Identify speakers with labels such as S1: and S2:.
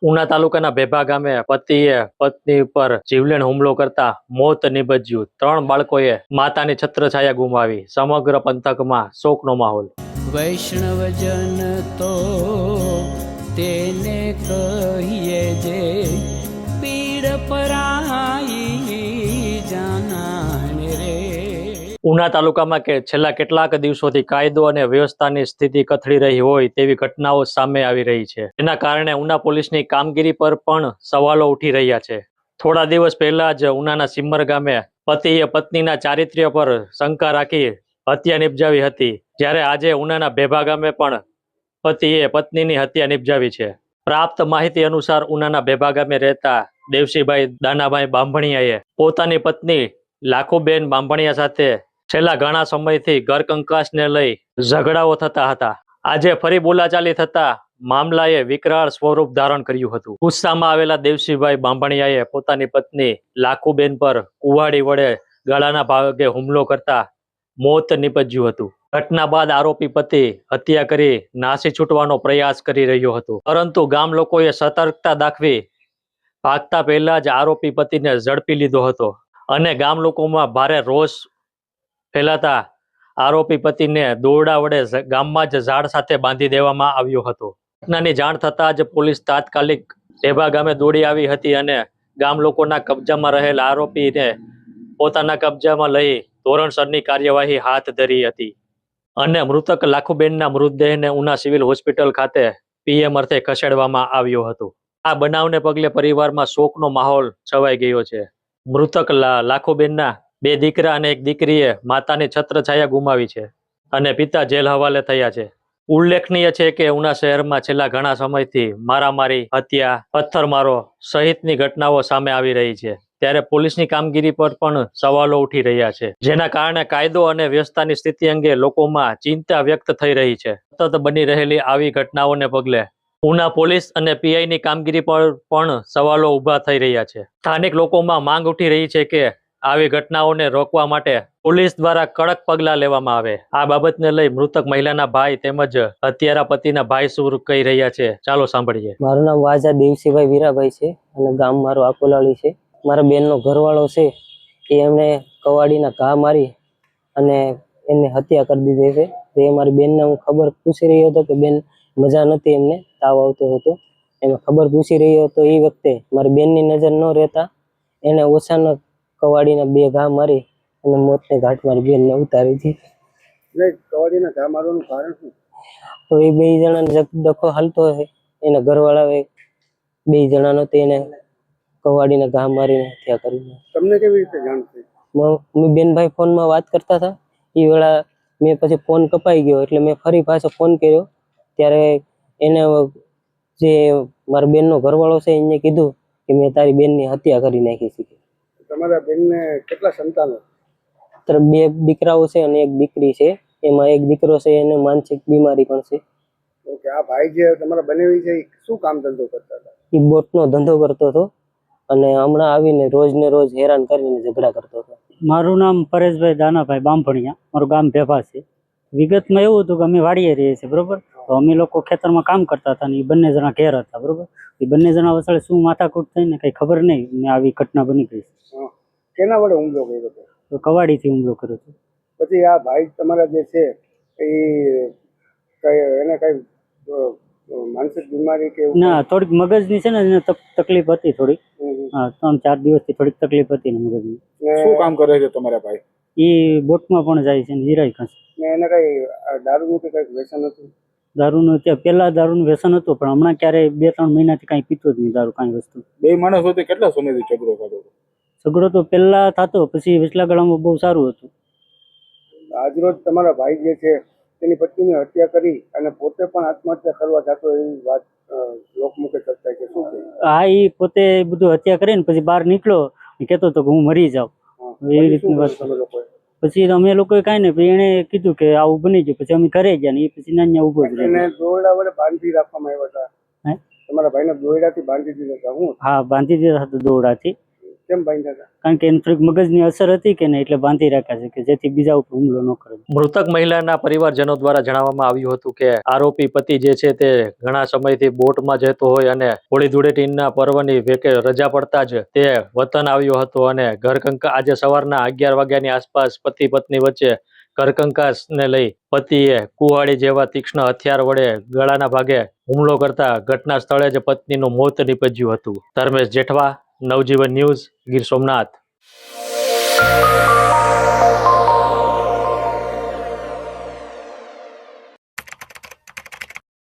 S1: ઉના તાલુકાના ભેભા ગામે પતિએ પત્ની પર જીવલેણ હુમલો કરતા મોત નિપજ્યું। 3 બાળકોએ માતાની છત્રછાયા ગુમાવી। સમગ્ર પંથકમાં શોકનો માહોલ।
S2: વૈષ્ણવજન તો તેને કહીએ જે પીડ પરાઈ જાનાને રે।
S1: ઉના તાલુકામાં છેલ્લા કેટલાક દિવસોથી કાયદો અને વ્યવસ્થાની સ્થિતિ કથળી રહી હોય તેવી ઘટનાઓ સામે આવી રહી છે। એના કારણે ઉના પોલીસની કામગીરી પર પણ સવાલો ઉઠી રહ્યા છે। થોડા દિવસ પહેલા જ ઉનાના સિમ્મર ગામે પતિએ પત્નીના ચારિત્ર્ય પર શંકા રાખી હત્યા નિપજાવી હતી, જ્યારે આજે ઉનાના ભેભા ગામે પણ પતિએ પત્નીની હત્યા નિપજાવી છે। પ્રાપ્ત માહિતી અનુસાર ઉનાના ભેભા ગામે રહેતા દેવસીભાઈ દાનાભાઈ બાંભણિયાએ પોતાની પત્ની લાખુબેન બાંભણિયા સાથે છેલ્લા ઘણા સમયથી ઘર કંકાસને લઈ ઝઘડાઓ થતા હતા। આજે ફરી બોલાચાલી થતા મામલાએ વિકરાળ સ્વરૂપ ધારણ કર્યું હતું। ગુસ્સામાં આવેલા દેવસીભાઈ બાંભણિયાએ પોતાની પત્ની લાખુબેન પર કુહાડી વડે ગળાના ભાગે હુમલો કરતા મોત નિપજ્યું હતું। ઘટના બાદ આરોપી પતિ હત્યા કરી નાસી છૂટવાનો પ્રયાસ કરી રહ્યો હતો, પરંતુ ગામ લોકોએ સતર્કતા દાખવી ભાગતા પહેલા જ આરોપી પતિને ઝડપી લીધો હતો અને ગામ લોકોમાં ભારે રોષ ફેલાતા આરોપી પતિને દોરડા વડે ગામમાં જ ઝાડ સાથે બાંધી દેવામાં આવ્યો હતો। ઘટનાની જાણ થતાં જ પોલીસ તાત્કાલિક ભેભા ગામે દોડી આવી હતી અને ગામ લોકોના કબજામાં રહેલ આરોપીને પોતાના કબજામાં લઈ ધોરણસરની કાર્યવાહી હાથ ધરી હતી અને મૃતક લાખુબેનના મૃતદેહને ઉના સિવિલ હોસ્પિટલ ખાતે પીએમ અર્થે ખસેડવામાં આવ્યો હતો। આ બનાવને પગલે પરિવારમાં શોકનો માહોલ છવાઈ ગયો છે। મૃતક લાખુબેનના 2 દીકરા અને 1 દીકરીએ માતાની છત્રછાયા ગુમાવી છે અને પિતા જેલ હવાલે થયા છે। ઉલ્લેખનીય છે કે ઉના શહેરમાં છેલ્લા ઘણા સમયથી મારામારી, હત્યા, પથ્થરમારો સહિતની ઘટનાઓ સામે આવી રહી છે, ત્યારે પોલીસની કામગીરી પર પણ સવાલો ઉઠી રહ્યા છે, જેના કારણે કાયદો અને વ્યવસ્થાની સ્થિતિ અંગે લોકોમાં ચિંતા વ્યક્ત થઈ રહી છે। સતત બની રહેલી આવી ઘટનાઓને પગલે ઉના પોલીસ અને પીઆઈની કામગીરી પર પણ સવાલો ઊભા થઈ રહ્યા છે। સ્થાનિક લોકોમાં માંગ ઉઠી રહી છે કે આવી ઘટનાઓને રોકવા માટે પોલીસ દ્વારા કડક પગલાં લેવામાં આવે। આ બાબતને લઈ મૃતક મહિલાના ભાઈ તેમજ હત્યારા પતિના ભાઈ શું કહી રહ્યા છે, ચાલો સાંભળીએ।
S3: મારું નામ વાજા દેવસીભાઈ વીરાભાઈ છે અને ગામ મારું આકોલાળી છે। મારા બેનનો ઘરવાળો છે એ એમને કવાડીના ઘા મારી અને એને હત્યા કરી દીધી છે। તે મારી બેનને હું ખબર પૂછી રહ્યો હતો કે બેન મજા નથી, એમને તાવ આવતો હતો, એને ખબર પૂછી રહ્યો હતો। એ વખતે મારી બેનની નજર ન રહેતા એને ઓછાના કવાડીના 2 ઘા મારી અને મોતને ઘાટ મારી બેનને ઉતારી હતી।
S4: કવાડીના ઘા મારવાનું કારણ શું?
S3: તો એ 2 જણાને ડખો હાલતો હોય, એના ઘરવાળાએ 2 જણાનો તેને કવાડીના ઘા મારીને હત્યા કરી।
S4: તમને કેવી રીતે જાણ થઈ?
S3: મેં બેનભાઈ ફોનમાં વાત કરતા હતા, એ વેળા મેં પછી ફોન કપાઈ ગયો એટલે મેં ફરી પાછો ફોન કર્યો, ત્યારે એને જે મારા બેનનો ઘરવાળો છે એને કીધું કે મેં તારી બેનની હત્યા કરી નાખી છે।
S4: તમારા બેનને કેટલા સંતાનો?
S3: 2 દીકરાઓ છે અને 1 દીકરી છે। એમાં 1 દીકરો છે એને માનસિક બીમારી પણ છે।
S4: ઓકે, આ ભાઈ જે તમારા બનેવી છે એ શું કામ ધંધો કરતા હતા?
S3: એ બોટનો ધંધો કરતો હતો અને હમણાં આવીને રોજ ને રોજ હેરાન કરીને ઝઘડા કરતો હતો।
S5: મારું નામ પરેશભાઈ દાનાભાઈ બાંભણિયા, મારું ગામ ભેભા છે। વિગતમાં એવું હતું કે અમે વાડીએ રહીએ છીએ, બરોબર, તો અમે લોકો ખેતરમાં કામ કરતા હતા ને એ બંને જણા ઘેર હતા, બરોબર। એ બંને જણા વચ્ચે શું માથાકૂટ થઈને કઈ ખબર નહીં ને આવી ઘટના બની ગઈ।
S4: કેના વડે હુમલો કર્યો હતો?
S5: તો કવાડીથી હુમલો કર્યો હતો।
S4: પછી આ ભાઈ તમારા જે છે એ એને કઈ માનસિક બીમારી કે
S5: ના, થોડીક મગજની છે ને એને તકલીફ હતી થોડીક। હા, 3-4 દિવસથી થોડીક તકલીફ હતી ને મગજની।
S4: શું કામ કરે છે તમારા ભાઈ?
S5: એ બોટમાં પણ જાય છે ને હિરાય ખસે।
S4: ને એને કઈ દારૂનું કે કઈક વ્યસન હતું?
S5: દારૂનું પેલા દારૂનું વ્યસન હતું, પણ હમણાં ક્યારેય 2-3 મહિનાથી કાંઈ પીતો જ નહીં દારૂ, કાંઈ વસ્તુ।
S4: 2 માણસ વચ્ચે કેટલા સમયથી ઝઘડો થતો?
S5: ઝઘડો તો પહેલા થતો, પછી વિચલા ગાળામાં બહુ સારું હતું।
S4: આજરોજ તમારા ભાઈ જે છે તેની પત્નીની હત્યા કરી અને પોતે પણ આત્મહત્યા કરવા જતો એવી વાત લોકમુખે ચર્ચા છે, શું છે?
S5: હા, એ પોતે બધું હત્યા કરીને પછી બહાર નીકળ્યો, કહેતો હતો કે હું મરી જાઉં, એવી રીતની વાત। પછી અમે લોકોએ કાંઈ નહીં, પછી એને કીધું કે આવું બની ગયું, પછી અમે ઘરે ગયા ને એ પછી નાન્યા ઉભો જ
S4: એને દોરડા વડે બાંધી રાખવામાં આવ્યા હતા? તમારા ભાઈને દોરડાથી બાંધી દીધા હતા? હું?
S5: હા, બાંધી દીધા હતા દોરડાથી।
S4: કેમ બાંધ્યા હતા?
S5: કારણ કે એને થોડીક મગજની અસર હતી કે નહીં, એટલે બાંધી રાખ્યા છે કે જેથી બીજા ઉપર હુમલો ન કરે.
S1: મૃતક મહિલાના પરિવારજનો દ્વારા જણાવવામાં આવ્યું હતું કે આરોપી પતિ જે છે તે ઘણા સમયથી બોટમાં જતો હોય અને હોળી ધૂળેટીના પર્વની રજા પડતા જ તે વતન આવ્યો હતો અને આજે સવારના 11 વાગ્યાની આસપાસ પતિ પત્ની વચ્ચે ઘરકંકાસને લઈ પતિએ કુહાડી જેવા તીક્ષ્ણ હથિયાર વડે ગળાના ભાગે હુમલો કરતા ઘટના સ્થળે જ પત્નીનું મોત નીપજ્યું હતું. ધર્મેશ જેઠવા, નવજીવન ન્યૂઝ, ગીર સોમનાથ.